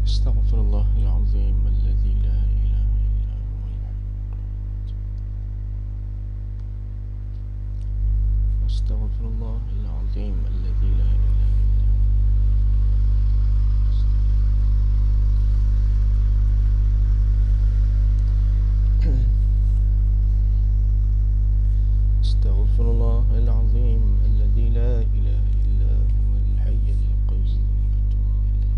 أستغفر الله العظيم الذي لا إله إلا هو أستغفر الله العظيم الذي لا إله إلا هو أستغفر الله العظيم الذي لا إله إلا هو الحي القيوم أتوب إليه.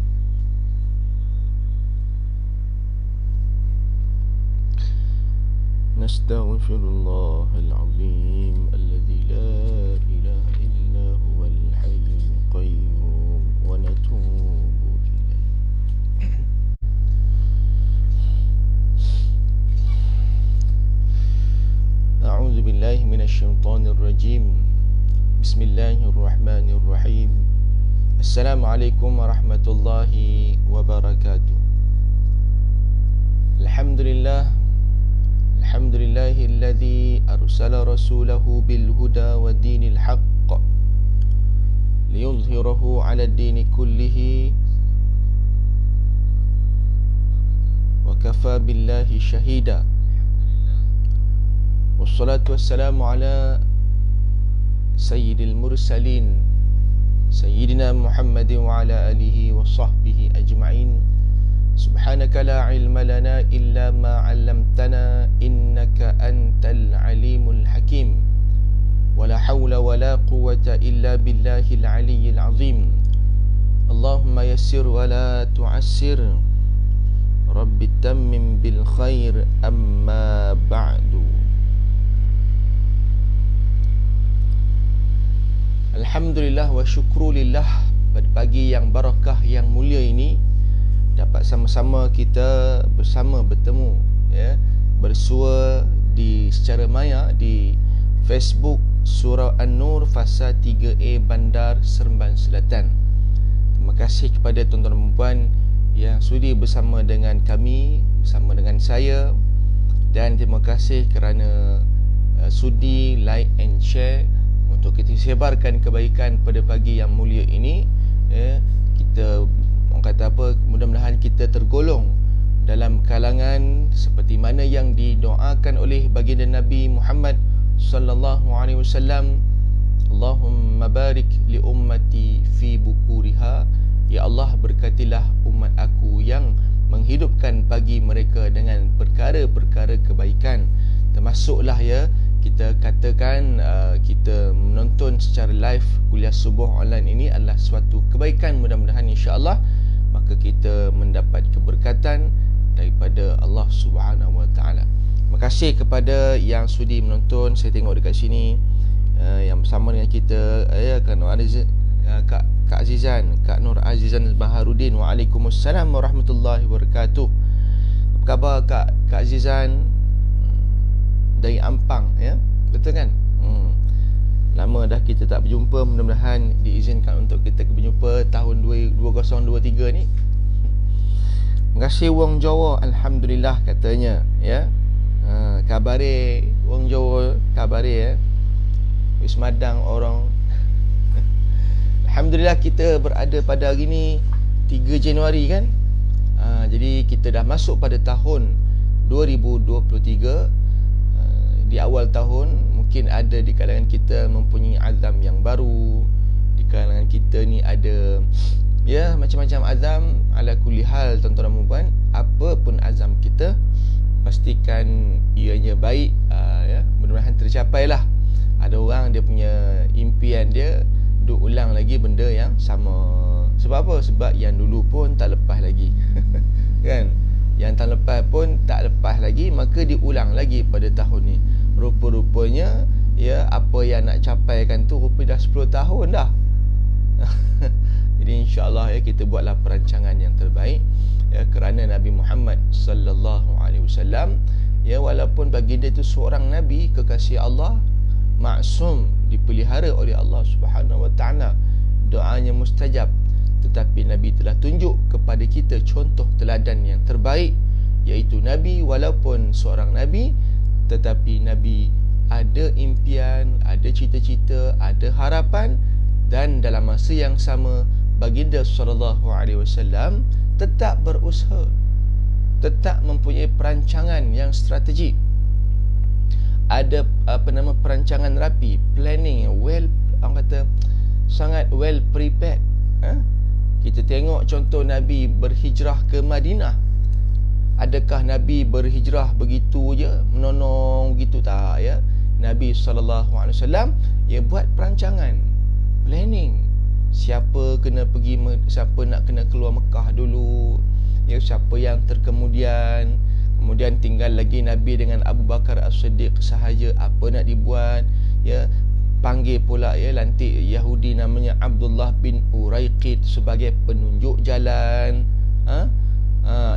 نستغفر الله العظيم الذي لا إله إلا هو الحي القيوم ونتوب إليه. أعوذ بالله من الشيطان الرجيم. بسم الله الرحمن الرحيم. السلام عليكم ورحمة الله وبركاته. الحمد لله الحمد لله الذي أرسل رسوله بالهدى ودين الحق ليظهره على الدين كله وكفى بالله شهيدا. والصلاة والسلام على سيد المرسلين سيدنا محمد وعلى آله وصحبه أجمعين. سبحانك لا علم لنا إلا ما علمتنا إنك أنت العليم الحكيم. ولا حول ولا قوة إلا بالله العلي العظيم. اللهم يسر ولا تعسر رب تمم بالخير. أما بعد. Alhamdulillah wa syukrulillah, pada pagi yang barakah yang mulia ini dapat sama-sama kita bersama bertemu, ya, bersua di secara maya di Facebook Surau An-Nur Fasa 3A Bandar Seremban Selatan. Terima kasih kepada tuan-tuan dan puan yang sudi bersama dengan kami, bersama dengan saya, dan terima kasih kerana sudi like and share untuk kita sebarkan kebaikan pada pagi yang mulia ini. Kita orang kata apa, mudah-mudahan kita tergolong dalam kalangan seperti mana yang didoakan oleh baginda Nabi Muhammad sallallahu alaihi wasallam. Allahumma barik li ummati fi bukuriha. Ya Allah, berkatilah umat aku yang menghidupkan pagi mereka dengan perkara-perkara kebaikan. Termasuklah, ya, kita katakan kita menonton secara live kuliah subuh online ini adalah suatu kebaikan. Mudah-mudahan insya-Allah maka kita mendapat keberkatan daripada Allah Subhanahu Wa Taala. Terima kasih kepada yang sudi menonton. Saya tengok dekat sini yang bersama dengan kita, Kak Nur Azizan, Kak Azizan, Kak Nur Azizan Baharudin. Waalaikumsalam warahmatullahi wabarakatuh. Apa khabar Kak Azizan? Dari Ampang, ya, betul kan? Lama dah kita tak berjumpa. Mudah-mudahan diizinkan untuk kita berjumpa tahun 2023 ni. Terima kasih Wong Jawa. Alhamdulillah katanya, ya. Kabare Wong Jawa, kabare, ya. Wis madang orang. Alhamdulillah kita berada pada hari ni 3 Januari kan. Jadi kita dah masuk pada tahun 2023. Di awal tahun mungkin ada di kalangan kita mempunyai azam yang baru. Di kalangan kita ni ada, ya, macam-macam azam. Ala kulli hal, tuan-tuan dan puan, apa pun azam kita, pastikan ianya baik, ya, mudah-mudahan tercapailah. Ada orang dia punya impian dia duk ulang lagi benda yang sama. Sebab apa? Sebab yang dulu pun tak lepas lagi. Kan? Yang tahun lepas pun tak lepas lagi, maka diulang lagi pada tahun ni. Rupa-rupanya, ya, apa yang nak capaikan tu rupanya dah 10 tahun dah. Jadi insya-Allah, ya, kita buatlah perancangan yang terbaik, ya, kerana Nabi Muhammad sallallahu alaihi wasallam, ya, walaupun baginda itu seorang nabi kekasih Allah, maksum, dipelihara oleh Allah Subhanahu Wa Taala, doanya mustajab, tetapi Nabi telah tunjuk kepada kita contoh teladan yang terbaik, iaitu Nabi walaupun seorang Nabi, tetapi Nabi ada impian, ada cita-cita, ada harapan. Dan dalam masa yang sama, baginda sallallahu alaihi wasallam tetap berusaha, tetap mempunyai perancangan yang strategik, ada perancangan rapi, planning well, orang kata sangat well prepared. Kita tengok contoh Nabi berhijrah ke Madinah. Adakah Nabi berhijrah begitu je, menonong begitu? Tak, ya. Nabi SAW dia buat perancangan, planning. Siapa kena pergi, siapa nak kena keluar Mekah dulu, ya, siapa yang terkemudian. Kemudian tinggal lagi Nabi dengan Abu Bakar As-Siddiq sahaja, apa nak dibuat, ya. Panggil pula, ya, lantik Yahudi namanya Abdullah bin Uraiqid sebagai penunjuk jalan,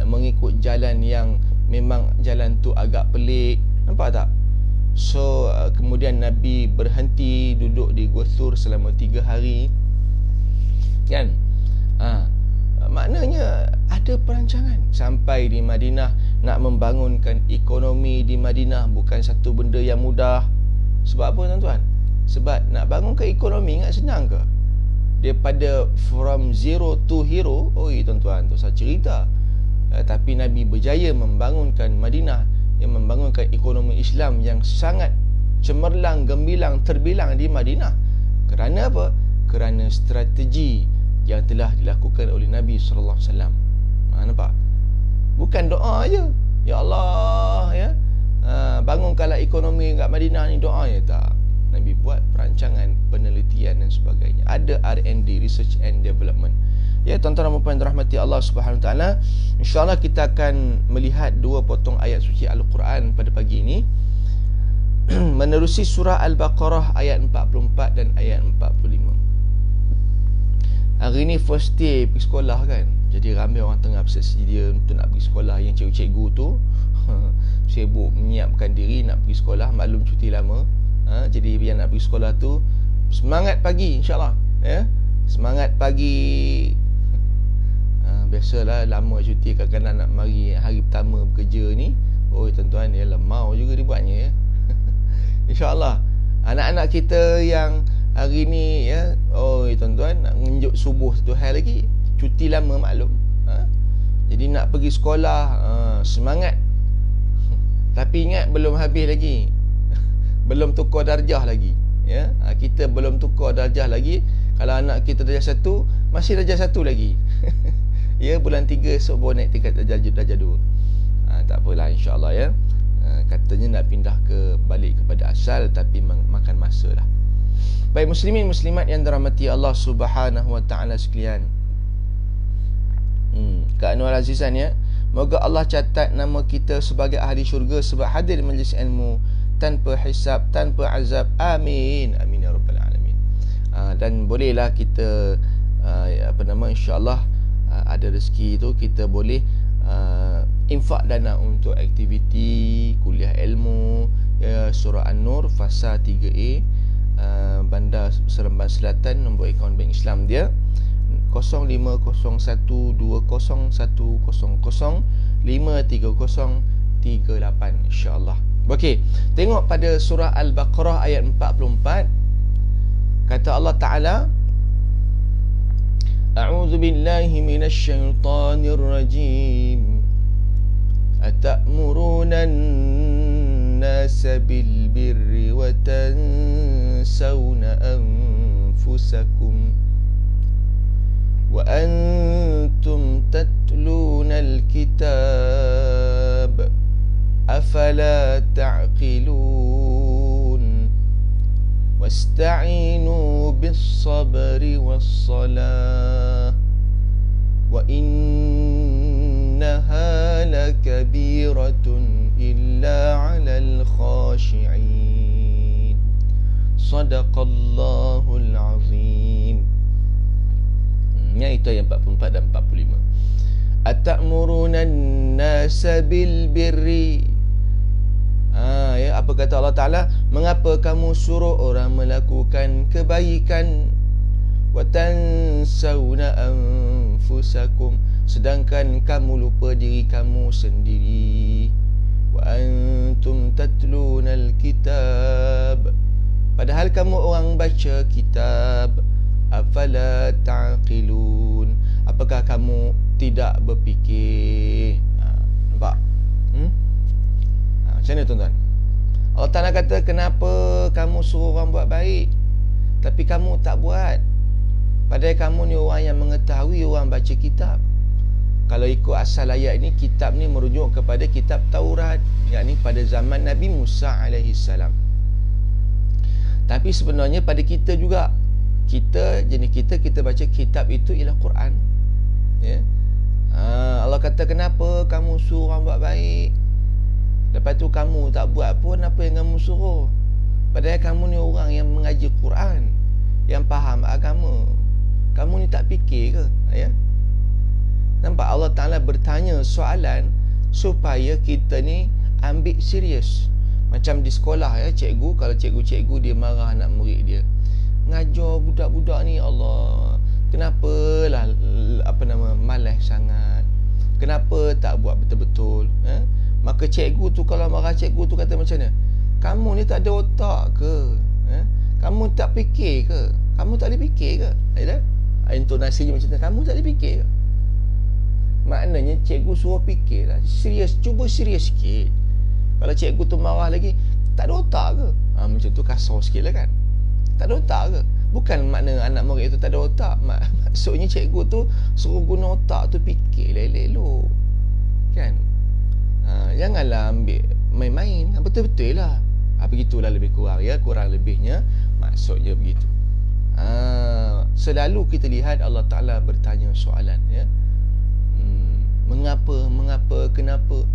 mengikut jalan yang memang jalan tu agak pelik. Nampak tak? So kemudian Nabi berhenti duduk di Gua Thur selama 3 hari, kan? Maknanya ada perancangan. Sampai di Madinah, nak membangunkan ekonomi di Madinah bukan satu benda yang mudah. Sebab apa, tuan-tuan? Sebab nak bangunkan ekonomi ingat senang ke? Daripada from zero to hero, tuan-tuan, tu saya cerita. Tapi Nabi berjaya membangunkan Madinah, yang membangunkan ekonomi Islam yang sangat cemerlang, gemilang, terbilang di Madinah. Kerana apa? Kerana strategi yang telah dilakukan oleh Nabi SAW. Nampak? Bukan doa je, ya Allah, ya, bangunkanlah ekonomi kat Madinah ni, doa je. Tak. Nabi buat perancangan, penelitian dan sebagainya. Ada R&D, Research and Development. Ya, tuan-tuan dan puan-puan rahmati Allah Subhanahu Wa Taala, insya-Allah kita akan melihat 2 potong ayat suci Al-Quran pada pagi ini. Menerusi surah Al-Baqarah ayat 44 dan ayat 45. Hari ni first day pergi sekolah, kan. Jadi ramai orang tengah bersedia untuk nak pergi sekolah. Yang cikgu-cikgu tu sibuk menyiapkan diri nak pergi sekolah, maklum cuti lama. Jadi yang nak pergi sekolah tu semangat pagi, insya-Allah, ya. Semangat pagi. Biasalah lama cuti, kadang-kadang nak mari hari pertama bekerja ni, tuan-tuan, dia lemau juga dibuatnya, ya. InsyaAllah anak-anak kita yang hari ni, ya, tuan-tuan, nak menunjuk subuh satu hari lagi, cuti lama maklum. Jadi nak pergi sekolah, semangat. Tapi ingat, belum habis lagi. Belum tukar darjah lagi, ya. Kita belum tukar darjah lagi. Kalau anak kita darjah 1, masih darjah 1 lagi. Ya, bulan 3 esok baru naik tingkat darjah 2. Tak apalah, insya-Allah, ya. Katanya nak pindah balik kepada asal, tapi makan masa lah. Baik muslimin muslimat yang dirahmati Allah Subhanahu Wa Taala sekalian. Kak Anwar Azizan, ya. Moga Allah catat nama kita sebagai ahli syurga sebab hadir majlis ilmu tanpa hisab, tanpa azab. Amin. Amin ya rabbal alamin. Dan bolehlah kita insya-Allah ada rezeki tu kita boleh infak dana untuk aktiviti kuliah ilmu, ya, surah An-Nur fasa 3A, Bandar Seremban Selatan. Nombor akaun Bank Islam dia 05012000533038, insya-Allah. Okey, tengok pada surah Al-Baqarah ayat 44. Kata Allah Ta'ala, A'udzu billahi minasy syaithanir rajim. Atamuruna an-nasa bil birri wa tansawna anfusakum wa antum tatluna al-kitab afala ta'qilun wasta'inu bis-sabri was-salah wa innaha lakabiratun illa 'alal khashi'in. Sadaqallahul azim. Itu ayat 44 dan 45. Atamuruna an-nasa bil birri. Ya, apa kata Allah Ta'ala? Mengapa kamu suruh orang melakukan kebaikan? Wa tansawna anfusakum, sedangkan kamu lupa diri kamu sendiri. Wa antum tatluna al-kitab, padahal kamu orang baca kitab. Afala ta'qilun, apakah kamu tidak berfikir. Nampak? Macam mana tuan-tuan? Allah Ta'ala kata, kenapa kamu suruh orang buat baik tapi kamu tak buat? Padahal kamu ni orang yang mengetahui, orang baca kitab. Kalau ikut asal ayat ni, kitab ni merujuk kepada kitab Taurat, yakni pada zaman Nabi Musa AS. Tapi sebenarnya pada kita juga, jenis kita baca kitab itu ialah Quran, ya. Allah kata, kenapa kamu suruh orang buat baik, lepas tu kamu tak buat pun apa yang kamu suruh? Padahal kamu ni orang yang mengaji Quran, yang faham agama. Kamu ni tak fikir ke? Ya? Nampak, Allah Ta'ala bertanya soalan supaya kita ni ambil serius. Macam di sekolah, ya, cikgu, kalau cikgu dia marah anak murid dia, ngajar budak-budak ni, Allah, kenapalah malas sangat, kenapa tak buat betul-betul, Maka cikgu tu, kalau marah cikgu tu kata macam mana? Kamu ni tak ada otak ke? Kamu tak fikir ke? Kamu tak boleh fikir ke? Intonasinya macam tu, kamu tak boleh fikir ke? Maknanya cikgu suruh fikir lah. Serius, cuba serius sikit. Kalau cikgu tu marah lagi, tak ada otak ke? Macam tu kasar sikit lah kan? Tak ada otak ke? Bukan makna anak murid itu tak ada otak. Maksudnya cikgu tu suruh guna otak tu, fikir elok-elok, kan? Janganlah ambil main-main. Betul-betul lah. Begitulah lebih kurang, ya. Kurang lebihnya maksudnya begitu. Selalu kita lihat Allah Ta'ala bertanya soalan, ya. Mengapa, kenapa?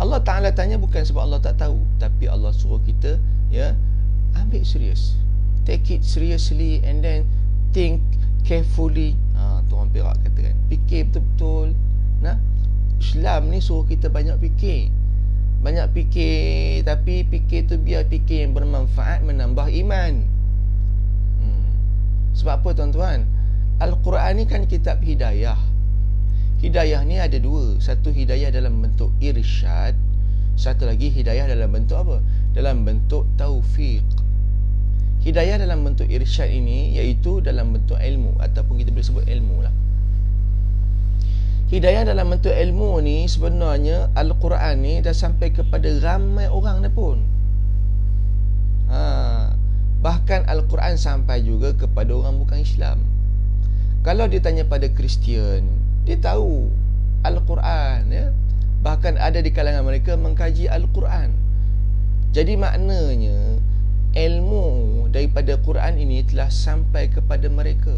Allah Ta'ala tanya bukan sebab Allah tak tahu, tapi Allah suruh kita, ya, ambil serius. Take it seriously and then think carefully. Tu orang Perak kata kan, fikir betul-betul. Islam ni suruh kita banyak fikir. Banyak fikir, tapi fikir tu biar fikir yang bermanfaat, menambah iman. Sebab apa tuan-tuan? Al-Quran ni kan kitab hidayah. Hidayah ni ada dua. Satu hidayah dalam bentuk irsyad, satu lagi hidayah dalam bentuk apa? Dalam bentuk taufiq. Hidayah dalam bentuk irsyad ini iaitu dalam bentuk ilmu, ataupun kita boleh sebut ilmu lah. Hidayah dalam bentuk ilmu ni sebenarnya Al-Quran ni dah sampai kepada ramai orang dah pun. Bahkan Al-Quran sampai juga kepada orang bukan Islam. Kalau dia tanya pada Kristian, dia tahu Al-Quran, ya. Bahkan ada di kalangan mereka mengkaji Al-Quran. Jadi maknanya ilmu daripada Quran ini telah sampai kepada mereka.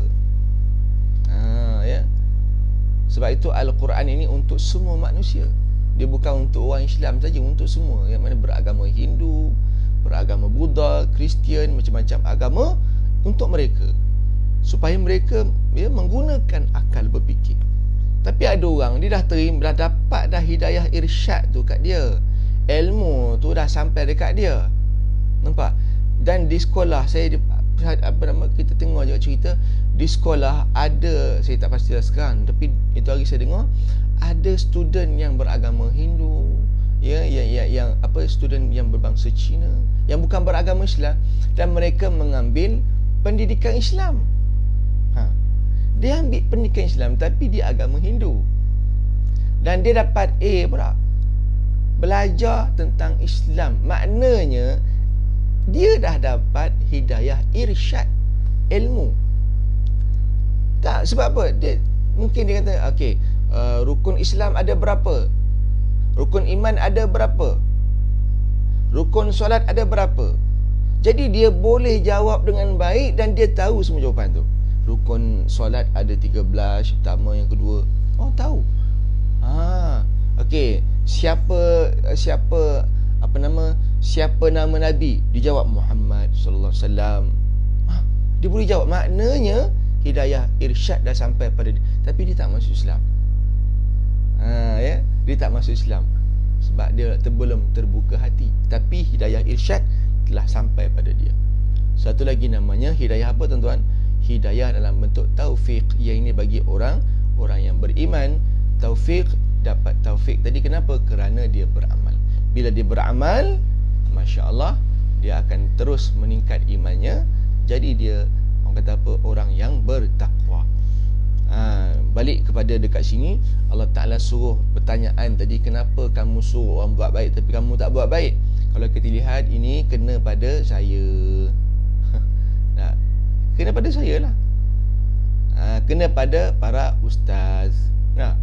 Ya. Sebab itu Al-Quran ini untuk semua manusia. Dia bukan untuk orang Islam saja, untuk semua yang mana beragama Hindu, beragama Buddha, Kristian, macam-macam agama, untuk mereka, supaya mereka, ya, menggunakan akal berfikir. Tapi ada orang, dia dah terima, dah dapat dah hidayah irsyad tu kat dia, ilmu tu dah sampai dekat dia. Nampak? Dan di sekolah saya, kita tengok juga cerita di sekolah ada, saya tak pastilah sekarang, tapi itu hari saya dengar ada student yang beragama Hindu, ya, yang student yang berbangsa Cina, yang bukan beragama Islam, dan mereka mengambil pendidikan Islam. Dia ambil pendidikan Islam tapi dia agama Hindu, dan dia dapat A pula, belajar tentang Islam. Maknanya dia dah dapat hidayah irsyad, ilmu. Tak, sebab apa? Mungkin dia kata, okey, rukun Islam ada berapa? Rukun iman ada berapa? Rukun solat ada berapa? Jadi dia boleh jawab dengan baik dan dia tahu semua jawapan tu. Rukun solat ada 13, pertama, yang kedua. Oh, tahu. Okey, siapa nama Nabi? Dijawab Muhammad sallallahu alaihi wasallam. Dia boleh jawab. Maknanya hidayah irsyad dah sampai pada dia, tapi dia tak masuk Islam. Ya, dia tak masuk Islam sebab dia belum terbuka hati, tapi hidayah irsyad telah sampai pada dia. Satu lagi namanya hidayah apa tuan-tuan? Hidayah dalam bentuk taufik, yang ini bagi orang yang beriman. Taufik, dapat taufik tadi kenapa? Kerana dia beramal. Bila dia beramal, masya-Allah, dia akan terus meningkat imannya. Jadi dia, orang kata apa, orang yang bertakwa. balik kepada dekat sini, Allah Ta'ala suruh pertanyaan tadi, kenapa kamu suruh orang buat baik tapi kamu tak buat baik? Kalau kita lihat, ini kena pada saya. Nah, kena pada saya lah. Kena pada para ustaz. Nah,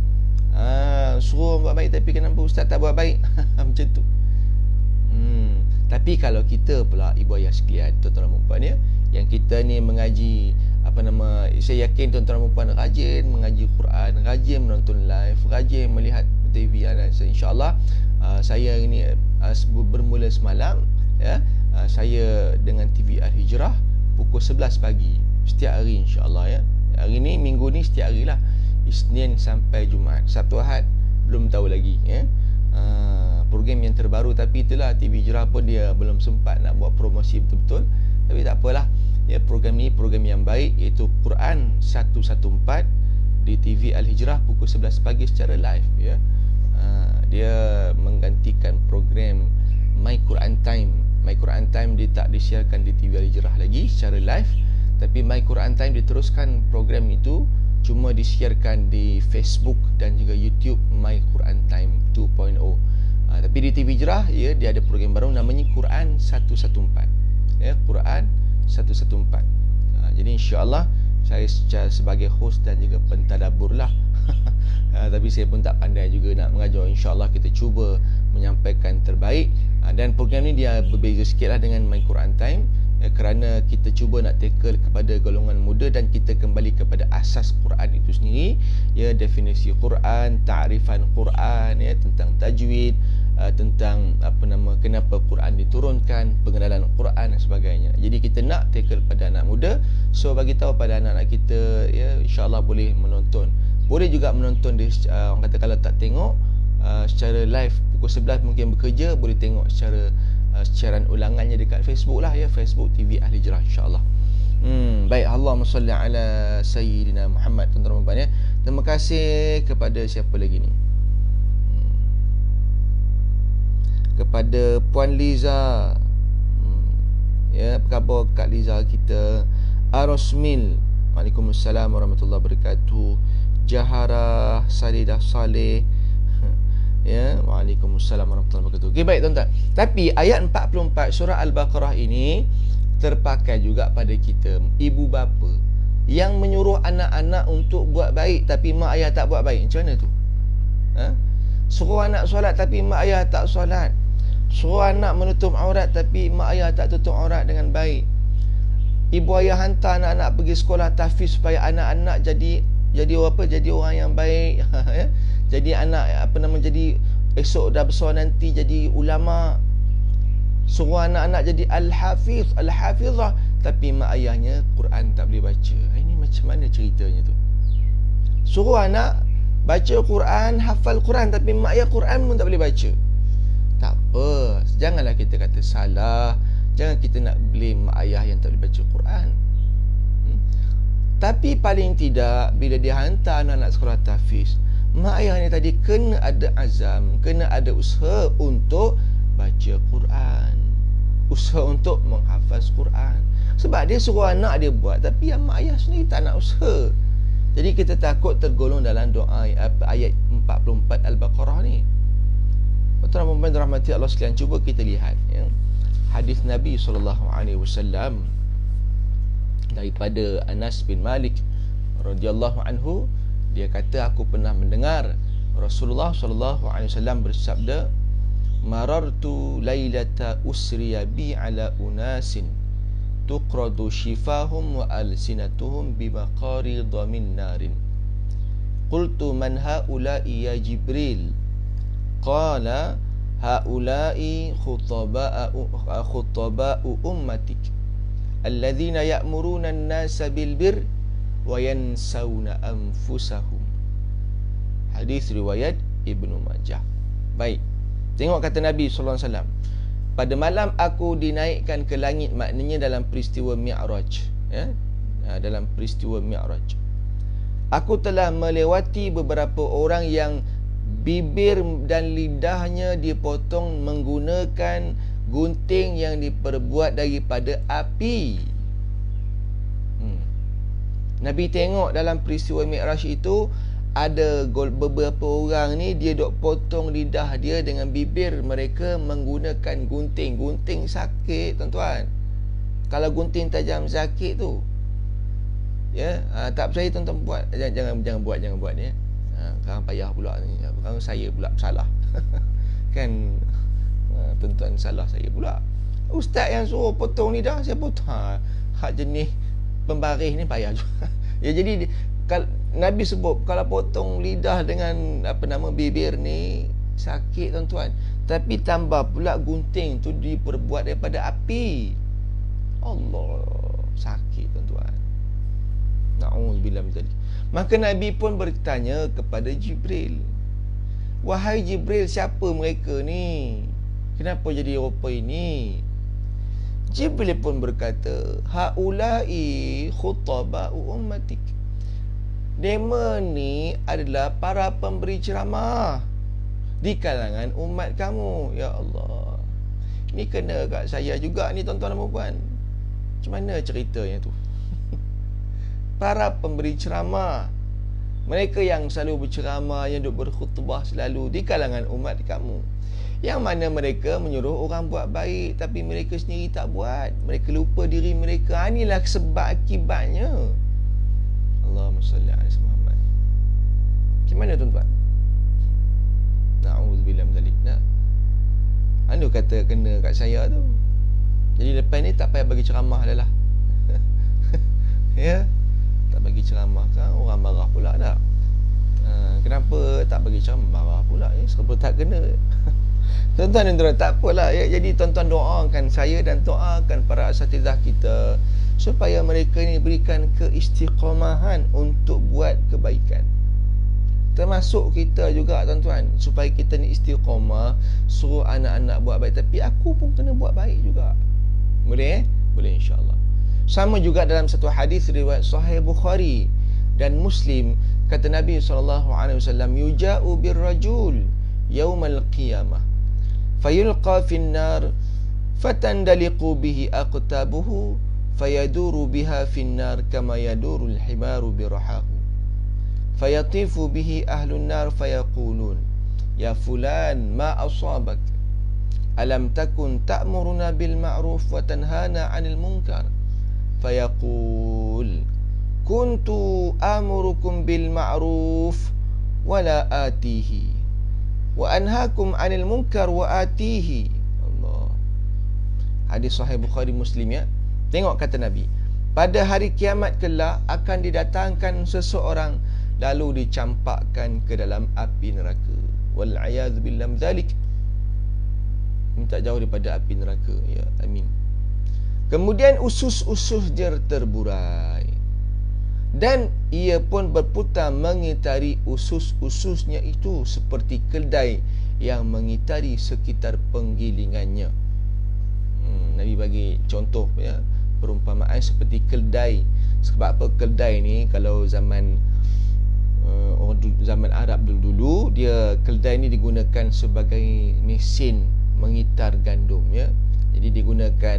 suruh orang buat baik tapi kenapa ustaz tak buat baik? Macam tu. Tapi kalau kita pula, ibu ayah sekalian, tuan-tuan dan puan ya, yang kita ni mengaji, saya yakin tuan-tuan dan puan rajin mengaji Quran, rajin menonton live, rajin melihat TV. InsyaAllah saya ini bermula semalam ya, saya dengan TV Al-Hijrah pukul 11 pagi setiap hari insyaAllah ya. Hari ni, minggu ni setiap hari lah, Isnin sampai Jumaat. Sabtu Ahad belum tahu lagi ya. Program yang terbaru, tapi itulah, TV Hijrah pun dia belum sempat nak buat promosi betul-betul. Tapi tak apalah ya, program ni program yang baik, iaitu Quran 114 di TV Al-Hijrah pukul 11 pagi secara live ya. Dia menggantikan program My Quran Time. My Quran Time dia tak disiarkan di TV Al-Hijrah lagi secara live, tapi My Quran Time diteruskan program itu, cuma disiarkan di Facebook dan juga YouTube My Quran Time 2.0. Tapi di TV Hijrah ya, dia ada program baru namanya Quran 114 ya, Quran 114. Jadi insya-Allah saya sebagai host dan juga pentadabbur lah. Tapi saya pun tak pandai juga nak mengajar. InsyaAllah kita cuba menyampaikan terbaik. Dan program ni dia berbeza sikit lah dengan My Quran Time ya, kerana kita cuba nak tackle kepada golongan muda dan kita kembali kepada asas Quran itu sendiri ya, definisi Quran, ta'rifan Quran ya, tentang tajwid, tentang kenapa Quran diturunkan, pengenalan Quran dan sebagainya. Jadi kita nak tackle pada anak muda, so bagi tahu pada anak-anak kita ya, insya-Allah boleh menonton. Boleh juga menonton di orang kata kalau tak tengok secara live pukul 11 mungkin bekerja, boleh tengok secara siaran ulangannya dekat Facebook lah ya, Facebook TV Al-Hijrah insya-Allah. Baik, Allahumma salli ala sayyidina Muhammad. Tuan-tuan ya, terima kasih kepada siapa lagi ni? Kepada Puan Liza. Ya, apa khabar Kak Liza kita? Arosmil, Waalaikumsalam warahmatullahi wabarakatuh. Jahara Salidah Saleh. Ya, Waalaikumsalam warahmatullahi wabarakatuh. Okey, baik tuan-tuan. Tapi ayat 44 surah Al-Baqarah ini terpakai juga pada kita, ibu bapa yang menyuruh anak-anak untuk buat baik tapi mak ayah tak buat baik. Macam mana tu? Suruh anak solat tapi mak ayah tak solat. Suruh anak menutup aurat tapi mak ayah tak tutup aurat dengan baik. Ibu ayah hantar anak-anak pergi sekolah tahfiz supaya anak-anak jadi orang yang baik ya. Jadi anak jadi esok dah besar nanti jadi ulama. Suruh anak-anak jadi al-hafiz, al-hafizah, tapi mak ayahnya Quran tak boleh baca. Ini macam mana ceritanya tu? Suruh anak baca Quran, hafal Quran, tapi mak ayah Quran pun tak boleh baca. Tak apa, janganlah kita kata salah. Jangan kita nak blame mak ayah yang tak boleh baca Quran. Tapi paling tidak, bila dia hantar anak-anak sekolah tahfiz, mak ayah ni tadi kena ada azam, kena ada usaha untuk baca Quran, usaha untuk menghafaz Quran. Sebab dia suruh anak dia buat, tapi yang mak ayah sendiri tak nak usaha. Jadi kita takut tergolong dalam doa ayat 44 Al-Baqarah ni. Tuan-tuan dan rahmati Allah sekalian, cuba kita lihat ya, hadis Nabi SAW daripada Anas bin Malik radhiyallahu anhu. Dia kata, aku pernah mendengar Rasulullah SAW bersabda, marartu lailata usriya bi ala unasin tuqradu shifahum wa alsinatuhum bimaqaridha min narin. Qultu man haula'i ya Jibril? Qala haula'i khutaba'u ummatik alladhina ya'muruna an-nasa bil bir wa yansawna anfusahum. Hadis riwayat Ibnu Majah. Baik, tengok kata Nabi SAW, pada malam aku dinaikkan ke langit, maknanya dalam peristiwa Mi'raj ya, dalam peristiwa Mi'raj, aku telah melewati beberapa orang yang bibir dan lidahnya dipotong menggunakan gunting yang diperbuat daripada api. Nabi tengok dalam peristiwa Mi'raj itu ada beberapa orang ni dia dok potong lidah dia dengan bibir mereka menggunakan gunting. Gunting sakit tuan-tuan. Kalau gunting tajam sakit tu. Ya, tak percaya tuan-tuan buat. Jangan buat ya. Sekarang payah pula ni. Sekarang saya pula salah. Kan tuan-tuan salah saya pula. Ustaz yang suruh potong lidah, saya potong. Hak jenis pembaris ni payah juga. Ya, jadi Nabi sebut kalau potong lidah dengan bibir ni sakit tuan-tuan. Tapi tambah pula gunting tu diperbuat daripada api. Allah, sakit tuan-tuan. Na'udzubillah min dzalik. Maka Nabi pun bertanya kepada Jibril, wahai Jibril, siapa mereka ni? Kenapa jadi rupa ini? Jibril pun berkata, haula'i khutaba'u ummatik. Mereka ni adalah para pemberi ceramah di kalangan umat kamu. Ya Allah, ni kena kat saya juga ni tuan-tuan dan puan. Macam mana ceritanya tu? Para pemberi ceramah, mereka yang selalu berceramah, yang duk berkhutbah selalu di kalangan umat kamu, yang mana mereka menyuruh orang buat baik tapi mereka sendiri tak buat. Mereka lupa diri mereka. Inilah sebab akibatnya. Allahumma salli ala Muhammad. Macam mana tuan-tuan? Na'udzubillah min dzalik. Anda kata kena kat saya tu. Jadi lepas ni tak payah bagi ceramah dah lah. Ya, tak bagi ceramah kan orang marah pula dah. Kenapa tak bagi ceramah? Marah pula. Sebab tak kena. Tuan-tuan dan tuan, tak apalah ya. Jadi tuan-tuan doakan saya dan doakan para asatidzah kita supaya mereka ni berikan keistiqamahan untuk buat kebaikan. Termasuk kita juga tuan-tuan, supaya kita ni istiqamah, suruh anak-anak buat baik, tapi aku pun kena buat baik juga. Boleh Boleh, insya-Allah. Sama juga dalam satu hadis riwayat Sahih Bukhari dan Muslim, kata Nabi SAW, yuja'u birrajul yaumal qiyamah fayulqa fin nar fatandaliqu bihi aqtabuhu fayaduru biha fin nar kama yadurul himaru birahahu fayatifu bihi ahlun nar fayaqulun ya fulan ma asabak alam takun ta'muruna bil ma'ruf wa tanhana 'anil munkar fayaqul kuntu amurukum bil ma'ruf wa la atihi wa anhaakum 'anil munkar wa atihi. Allah. Hadis Sahih Bukhari Muslim ya. Tengok kata Nabi, pada hari kiamat kelak akan didatangkan seseorang lalu dicampakkan ke dalam api neraka. Wal a'yadzu billah dzalik. Minta jauh daripada api neraka. Ya, amin. Kemudian usus-usus dia terburai dan ia pun berputar mengitari usus-ususnya itu seperti keldai yang mengitari sekitar penggilingannya. Nabi bagi contoh ya, perumpamaan seperti keldai. Sebab apa? Keldai ni kalau zaman zaman Arab dulu, dia keldai ni digunakan sebagai mesin mengitar gandum ya. Jadi digunakan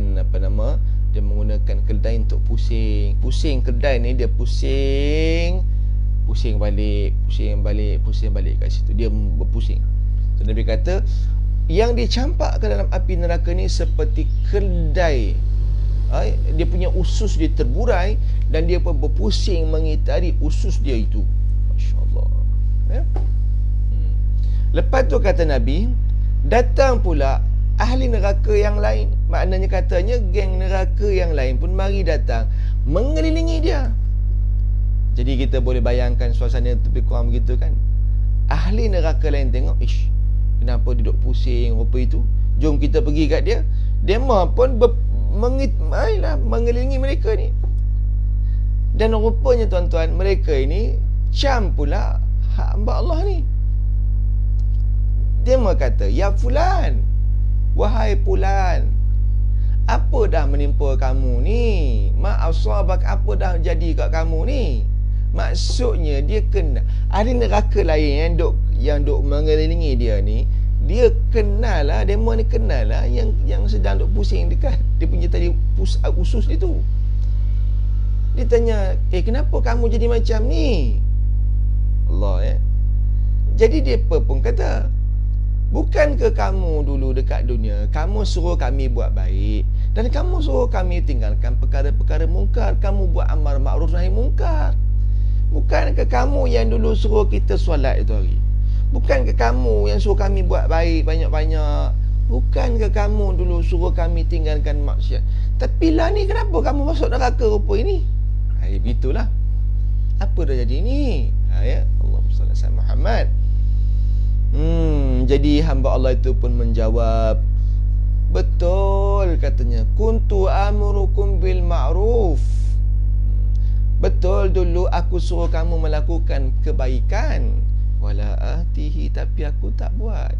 dia menggunakan keldai untuk pusing keldai ni, dia pusing balik kat situ, dia berpusing. So Nabi kata yang dicampak ke dalam api neraka ni seperti keldai. Dia punya usus dia terburai dan dia pun berpusing mengitari usus dia itu. Masya-Allah ya? Lepas tu kata Nabi, datang pula ahli neraka yang lain. Maknanya katanya geng neraka yang lain pun mari datang mengelilingi dia. Jadi kita boleh bayangkan suasana lebih kurang begitu kan. Ahli neraka lain tengok, kenapa dia duduk pusing rupa itu? Jom kita pergi kat dia. Dia pun mengelilingi mereka ni. Dan rupanya tuan-tuan, mereka ini cam pula hamba Allah ni. Dia kata, ya fulan, wahai fulan, apa dah menimpa kamu ni? Ma'asabak, apa dah jadi kat kamu ni? Maksudnya dia kena ahli neraka lain yang duk mengelilingi dia ni, dia kenal lah, demo ni kenal lah yang sedang duk pusing dekat dia punya tadi usus dia tu. Dia tanya, kenapa kamu jadi macam ni? Allah, ya. Jadi dia pun kata, bukankah kamu dulu dekat dunia, kamu suruh kami buat baik, dan kamu suruh kami tinggalkan perkara-perkara mungkar, kamu buat amar ma'ruf nahi mungkar. Bukankah kamu yang dulu suruh kita solat itu hari? Bukankah kamu yang suruh kami buat baik banyak-banyak? Bukankah kamu dulu suruh kami tinggalkan maksiat? Tapi lah ni, kenapa kamu masuk neraka rupa ini? Begitulah. Apa dah jadi ni? Ya, Allahumma salli ala Muhammad. Jadi hamba Allah itu pun menjawab, betul katanya, kuntu amurukum bil ma'ruf. Betul, dulu aku suruh kamu melakukan kebaikan, wala atihi, tapi aku tak buat.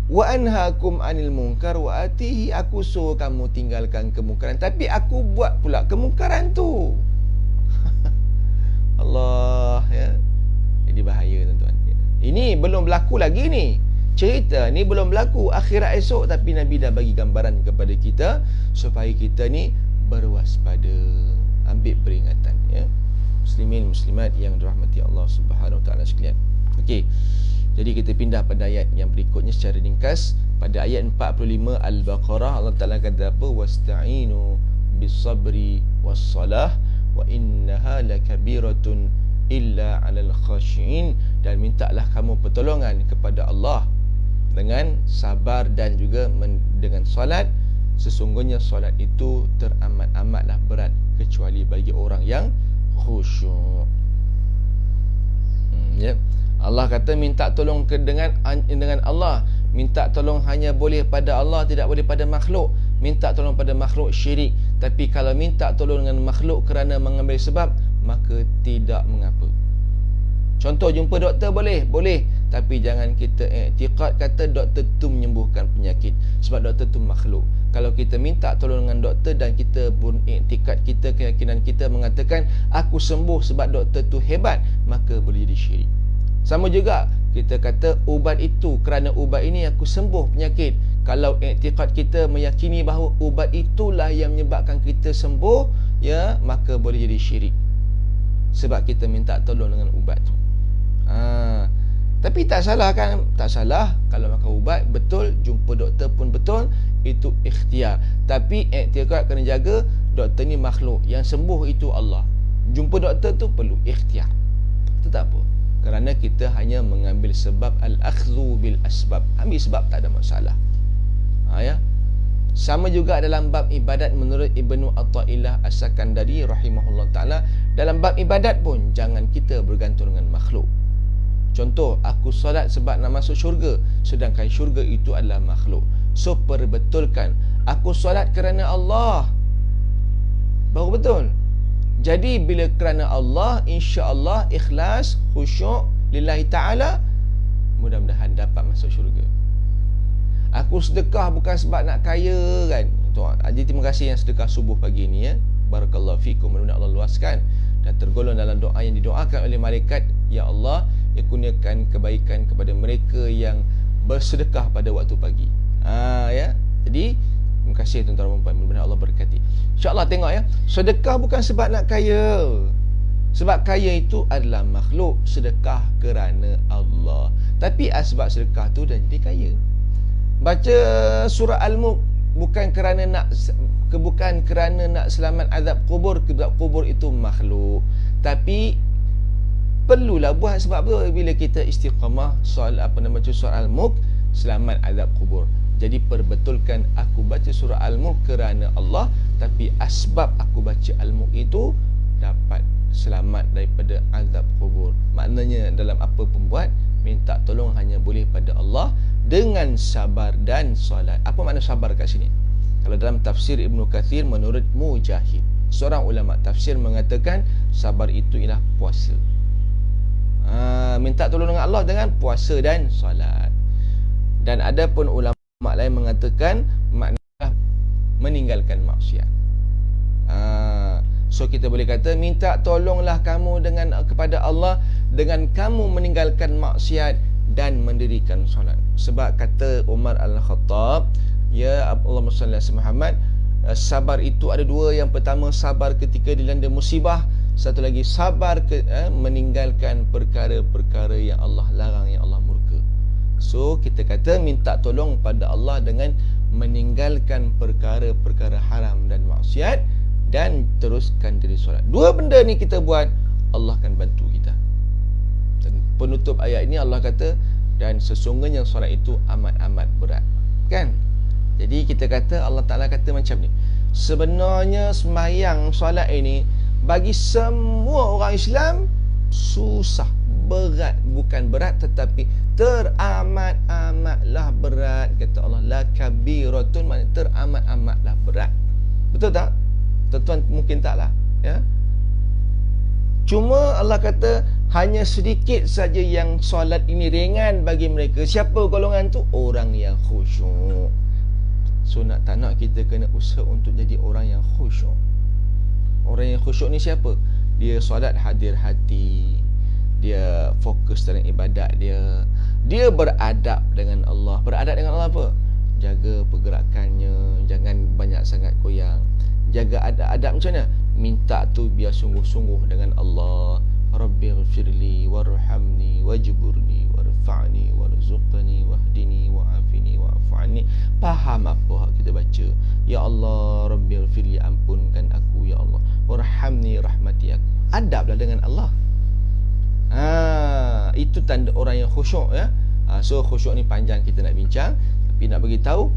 Wa anhaakum anil munkar wa atihi, aku suruh kamu tinggalkan kemungkaran, tapi aku buat pula kemungkaran tu. Allah, ya. Jadi bahaya, tuan-tuan. Ini belum berlaku lagi ni. Cerita ni belum berlaku akhirat esok, tapi Nabi dah bagi gambaran kepada kita supaya kita ni berwaspada, ambil peringatan, ya. Muslimin muslimat yang dirahmati Allah Subhanahu Wa Taala sekalian. Okey. Jadi kita pindah pada ayat yang berikutnya secara ringkas. Pada ayat 45 Al-Baqarah, Allah Taala kata apa? Wasta'inu bis-sabri was-salah wa innaha lakabiratun illa 'alal khashiin, dan mintalah kamu pertolongan kepada Allah dengan sabar dan juga dengan solat. Sesungguhnya solat itu teramat-amatlah berat kecuali bagi orang yang khusyuk. Ya. Allah kata minta tolong dengan Allah. Minta tolong hanya boleh pada Allah, tidak boleh pada makhluk. Minta tolong pada makhluk syirik. Tapi kalau minta tolong dengan makhluk kerana mengambil sebab, maka tidak mengapa. Contoh, jumpa doktor boleh? Boleh. Tapi jangan kita i'tiqad kata doktor tu menyembuhkan penyakit, sebab doktor tu makhluk. Kalau kita minta tolong dengan doktor dan kita pun i'tiqad kita, keyakinan kita mengatakan aku sembuh sebab doktor tu hebat, maka boleh jadi syirik. Sama juga kita kata ubat itu, kerana ubat ini aku sembuh penyakit. Kalau i'tiqad kita meyakini bahawa ubat itulah yang menyebabkan kita sembuh, ya, maka boleh jadi syirik. Sebab kita minta tolong dengan ubat tu. Tapi tak salah kan? Tak salah kalau makan ubat, betul. Jumpa doktor pun betul. Itu ikhtiar. Tapi i'tiqad kena jaga, doktor ni makhluk, yang sembuh itu Allah. Jumpa doktor tu perlu ikhtiar. Itu tak apa. Kerana kita hanya mengambil sebab, al-akhdhu bil asbab. Ambil sebab tak ada masalah. Ya. Sama juga dalam bab ibadat menurut Ibnu Athaillah As-Sakandari rahimahullah ta'ala. Dalam bab ibadat pun jangan kita bergantung dengan makhluk. Contoh, aku solat sebab nak masuk syurga, sedangkan syurga itu adalah makhluk. So perbetulkan, aku solat kerana Allah, baru betul. Jadi bila kerana Allah, insya-Allah ikhlas, khusyuk lillahi ta'ala, mudah-mudahan dapat masuk syurga. Aku sedekah bukan sebab nak kaya kan. Tuan, jadi terima kasih yang sedekah subuh pagi ni, ya. Barakallahu fikum, mudah-mudahan Allah luaskan dan tergolong dalam doa yang didoakan oleh malaikat. Ya Allah, kurniakan kebaikan kepada mereka yang bersedekah pada waktu pagi. Ya. Jadi terima kasih tuan-tuan dan puan, mudah-mudahan Allah berkati. InsyaAllah tengok, ya. Sedekah bukan sebab nak kaya. Sebab kaya itu adalah makhluk, sedekah kerana Allah. Tapi asbab sedekah tu dah jadi kaya. Baca surah Al-Mulk bukan kerana nak selamat azab kubur. Azab kubur itu makhluk. Tapi perlulah buat, sebab tu bila kita istiqamah baca surah Al-Mulk, selamat azab kubur. Jadi perbetulkan, aku baca surah Al-Mulk kerana Allah, tapi asbab aku baca Al-Mulk itu dapat selamat daripada azab kubur. Maknanya dalam apa pun buat, minta tolong hanya boleh pada Allah dengan sabar dan solat. Apa makna sabar kat sini? Kalau dalam tafsir Ibnu Kathir, menurut Mujahid, seorang ulama tafsir, mengatakan sabar itu ialah puasa. Minta tolong dengan Allah dengan puasa dan solat. Dan ada pun ulama lain mengatakan maknanya meninggalkan maksiat. So kita boleh kata minta tolonglah kamu kepada Allah dengan kamu meninggalkan maksiat dan mendirikan solat. Sebab kata Umar Al-Khattab, ya Allahumma salli ala Muhammad, Sabar itu ada dua. Yang pertama, sabar ketika dilanda musibah. Satu lagi, sabar meninggalkan perkara-perkara yang Allah larang, yang Allah murka. So kita kata minta tolong pada Allah dengan meninggalkan perkara-perkara haram dan maksiat, dan teruskan diri solat. Dua benda ni kita buat, Allah akan bantu kita. Dan penutup ayat ini Allah kata, dan sesungguhnya solat itu amat-amat berat. Kan? Jadi kita kata, Allah Ta'ala kata macam ni, sebenarnya sembahyang solat ini bagi semua orang Islam susah, berat. Bukan berat, tetapi teramat-amatlah berat. Kata Allah, la kabiratun, maknanya teramat-amatlah berat. Betul tak? Tuan-tuan mungkin taklah, ya. Cuma Allah kata hanya sedikit saja yang solat ini ringan bagi mereka. Siapa golongan tu? Orang yang khusyuk. So nak tak nak kita kena usaha untuk jadi orang yang khusyuk. Orang yang khusyuk ni siapa? Dia solat hadir hati, dia fokus dalam ibadat dia, dia beradab dengan Allah. Beradab dengan Allah apa? Jaga pergerakannya, jangan banyak sangat goyang. Jaga adab macam mana? Minta tu biar sungguh-sungguh dengan Allah. Rabbighfirli warhamni wajburni warfa'ni warzuqni wahdini wa'afini wa'fu anni. Faham apa kita baca? Ya Allah, Rabbighfirli, ampunkan aku ya Allah. Warhamni, rahmati aku. Adablah dengan Allah. Itu tanda orang yang khusyuk, ya. So khusyuk ni panjang kita nak bincang, tapi nak bagi tahu,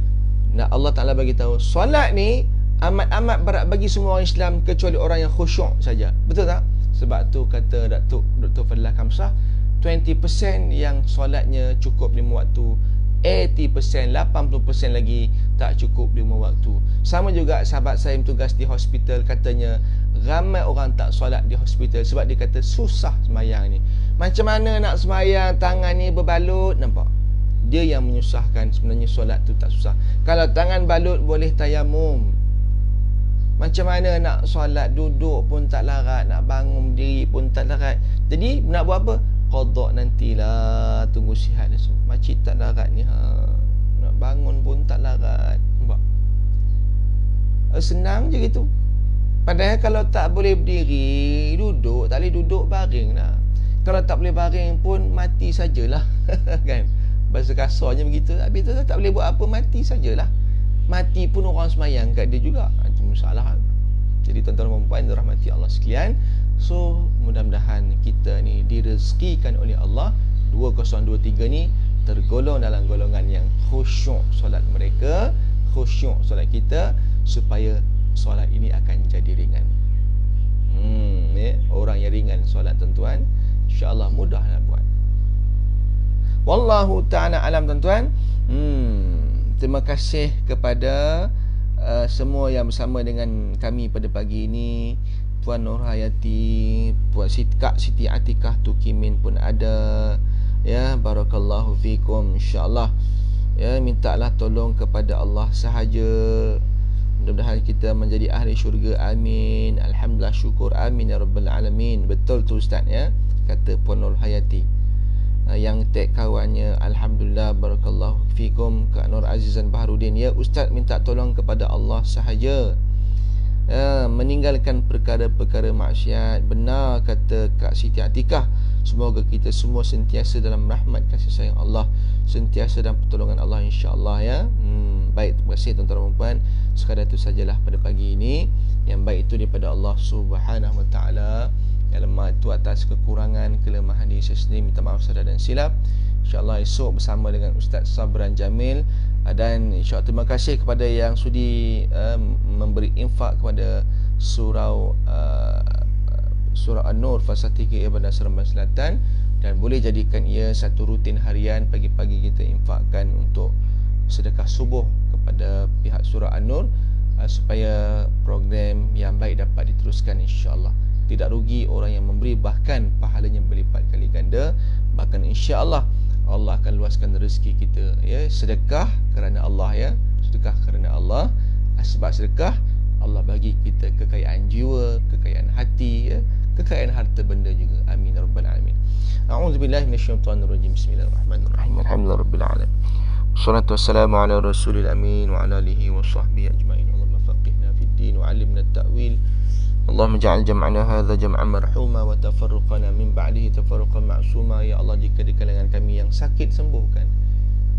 nak Allah Taala bagi tahu solat ni amat-amat berat bagi semua orang Islam kecuali orang yang khusyuk saja. Betul tak? Sebab tu kata Dr. Fadlah Kamsah, 20% yang solatnya cukup 5 waktu, 80%, 80% lagi tak cukup 5 waktu. Sama juga sahabat saya yang tugas di hospital, katanya ramai orang tak solat di hospital sebab dia kata susah sembahyang ni. Macam mana nak sembahyang, tangan ni berbalut, nampak? Dia yang menyusahkan. Sebenarnya solat tu tak susah. Kalau tangan balut boleh tayamum. Macam mana nak solat, duduk pun tak larat, nak bangun berdiri pun tak larat. Jadi nak buat apa? Qadha nantilah, tunggu sihat esok. Makcik tak larat ni, nak bangun pun tak larat. Nampak? Senang je gitu. Padahal kalau tak boleh berdiri, duduk, tak boleh duduk, baring lah. Kalau tak boleh baring pun mati sajalah. Kan? Bahasa kasarnya begitu. Habis tu tak boleh buat apa, mati sajalah. Mati pun orang semayang kat dia juga. Itu masalah. Jadi tuan-tuan dan puan dirahmati Allah sekalian, so mudah-mudahan kita ni direzekikan oleh Allah 2023 ni tergolong dalam golongan yang khusyuk solat mereka, khusyuk solat kita, supaya solat ini akan jadi ringan. Orang yang ringan solat tuan-tuan, insya-Allah mudah nak buat. Wallahu ta'ala alam tuan-tuan. Terima kasih kepada semua yang bersama dengan kami pada pagi ini. Puan Nur Hayati, Puan Kak Siti Atikah Tukimin pun ada. Ya, barakallahu fikum, insya-Allah. Ya, mintalah tolong kepada Allah sahaja. Mudah-mudahan kita menjadi ahli syurga, amin. Alhamdulillah, syukur, amin ya rabbal alamin. Betul tu Ustaz, ya, kata Puan Nur Hayati. Yang tag kawannya, alhamdulillah, barakallahu fikum, Kak Nur Azizan Baharudin. Ya Ustaz, minta tolong kepada Allah sahaja, meninggalkan perkara-perkara maksiat. Benar kata Kak Siti Atikah. Semoga kita semua sentiasa dalam rahmat kasih sayang Allah, sentiasa dalam pertolongan Allah, insya-Allah, ya. Baik, terima kasih tuan-tuan dan puan. Sekadar itu sajalah pada pagi ini. Yang baik itu daripada Allah Subhanahu Wa Taala. Yang lemah itu atas kekurangan, kelemahan diri saya sendiri, minta maaf salah dan silap. InsyaAllah esok bersama dengan Ustaz Sabran Jamil. Dan insyaAllah terima kasih kepada yang sudi memberi infak kepada surau An-Nur Fasa 3 Bandar Seremban Selatan. Dan boleh jadikan ia satu rutin harian, pagi-pagi kita infakkan untuk sedekah subuh kepada pihak surau An-Nur, supaya program yang baik dapat diteruskan, insyaAllah. Tidak rugi orang yang memberi, bahkan pahalanya berlipat kali ganda. Bahkan insya-Allah Allah akan luaskan rezeki kita, ya. Sedekah kerana Allah, ya. Sedekah kerana Allah. Sebab sedekah Allah bagi kita kekayaan jiwa, kekayaan hati, ya. Kekayaan harta benda juga. Amin ya rabbal alamin. A'udzubillahi minasyaitonirrajim. Bismillahirrahmanirrahim. Alhamdulillahirabbil alamin. Wassalatu wassalamu ala rasulil amin wa ala alihi wa sahbihi ajmain. Allahumma faqihna الدين وعلمنا التأويل. اللهم اجعل جمعنا هذا جمعا مرحوما وتفرقنا من بعده تفرقا معصوما. Ya Allah, jika di kalangan kami yang sakit, sembuhkan.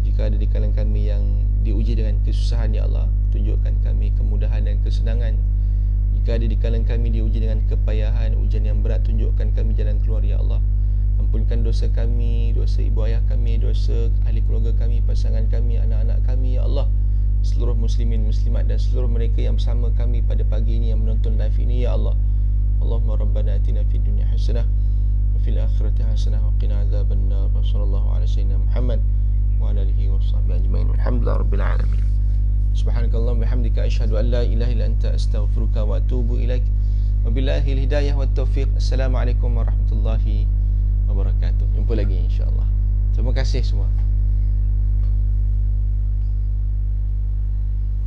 Jika ada di kalangan kami yang diuji dengan kesusahan, Ya Allah, tunjukkan kami kemudahan dan kesenangan. Jika ada di kalangan kami diuji dengan kepayahan, ujian yang berat, tunjukkan kami jalan keluar, Ya Allah. Ampunkan dosa kami, dosa ibu ayah kami, dosa ahli keluarga kami, pasangan kami, anak-anak kami, Ya Allah. Seluruh muslimin, muslimat dan seluruh mereka yang bersama kami pada pagi ini, yang menonton live ini, Ya Allah. Allahumma rabbana atina fid dunya hasanah wa fil akhirati hasanah wa qina adzabannar. Wassallallahu ala sayyidina Muhammad wa ala alihi washabbihi ajmain. Alhamdulillahi rabbil alamin. Subhanakallahumma bihamdika asyhadu an la ilaha illa anta astaghfiruka wa atubu ilaik. Wabillahi hidayah wat taufiq. Assalamualaikum warahmatullahi wabarakatuh. Jumpa lagi insya-Allah. Terima kasih semua.